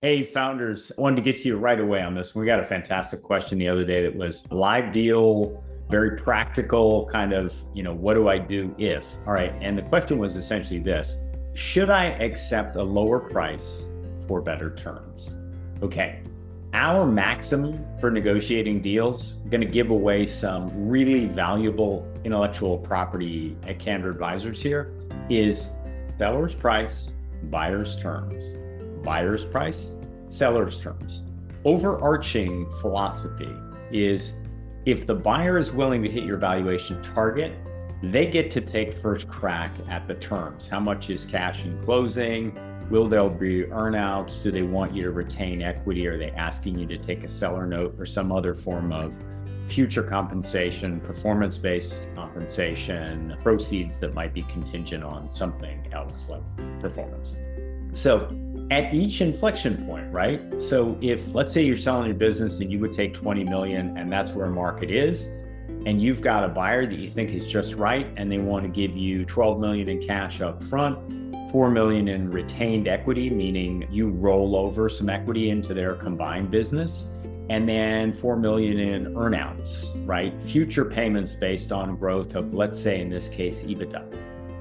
Hey, founders, I wanted to get to you right away on this. We got a fantastic question the other day that was live deal, very practical, kind of, what do I do if? All right. And the question was essentially this: should I accept a lower price for better terms? Okay. Our maximum for negotiating deals, going to give away some really valuable intellectual property at Candor Advisors here, is seller's price, buyer's terms. Buyer's price, seller's terms. Overarching philosophy is if the buyer is willing to hit your valuation target, they get to take first crack at the terms. How much is cash in closing? Will there be earnouts? Do they want you to retain equity? Are they asking you to take a seller note or some other form of future compensation, performance-based compensation, proceeds that might be contingent on something else like performance? So at each inflection point, right? So if, let's say you're selling your business and you would take 20 million and that's where market is, and you've got a buyer that you think is just right, and they want to give you 12 million in cash up front, 4 million in retained equity, meaning you roll over some equity into their combined business, and then 4 million in earnouts, right? Future payments based on growth of, let's say in this case, EBITDA.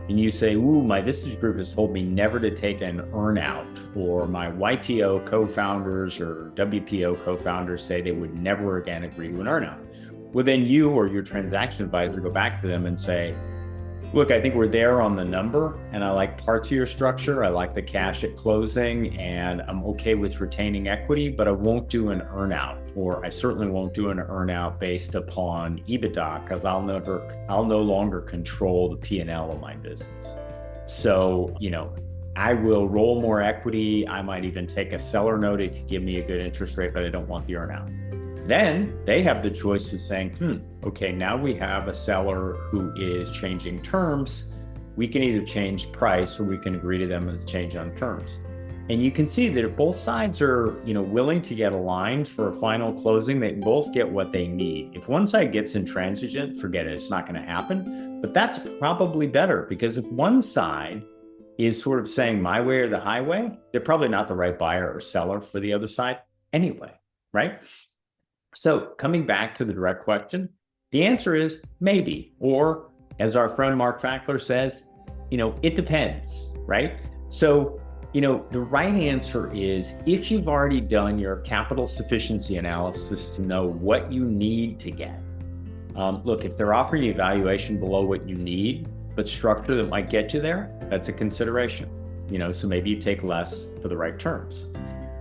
And you say, ooh, my Vistage group has told me never to take an earnout, or my YPO co-founders or WPO co-founders say they would never again agree to an earnout. Well, then you or your transaction advisor go back to them and say, look, I think we're there on the number, and I like parts of your structure. I like the cash at closing, and I'm okay with retaining equity, but I won't do an earnout, or I certainly won't do an earnout based upon EBITDA, because I'll no longer control the P&L of my business. So, I will roll more equity. I might even take a seller note. It could give me a good interest rate, but I don't want the earnout. Then they have the choice of saying, okay, now we have a seller who is changing terms. We can either change price or we can agree to them as change on terms. And you can see that if both sides are, willing to get aligned for a final closing, they both get what they need. If one side gets intransigent, forget it, it's not going to happen. But that's probably better, because if one side is sort of saying my way or the highway, they're probably not the right buyer or seller for the other side anyway, right? So coming back to the direct question, the answer is maybe, or as our friend Mark Fackler says, it depends, right? So, the right answer is if you've already done your capital sufficiency analysis to know what you need to get. Look, if they're offering you valuation below what you need, but structure that might get you there, that's a consideration, so maybe you take less for the right terms.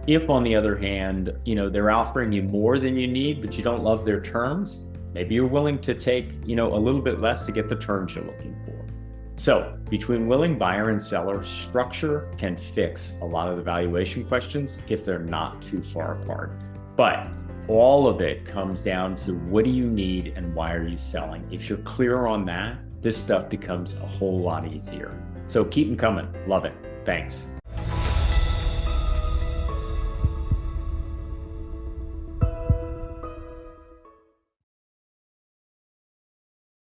If, on the other hand, they're offering you more than you need, but you don't love their terms, maybe you're willing to take, a little bit less to get the terms you're looking for. So between willing buyer and seller, structure can fix a lot of the valuation questions if they're not too far apart. But all of it comes down to what do you need and why are you selling? If you're clear on that, this stuff becomes a whole lot easier. So keep them coming. Love it. Thanks.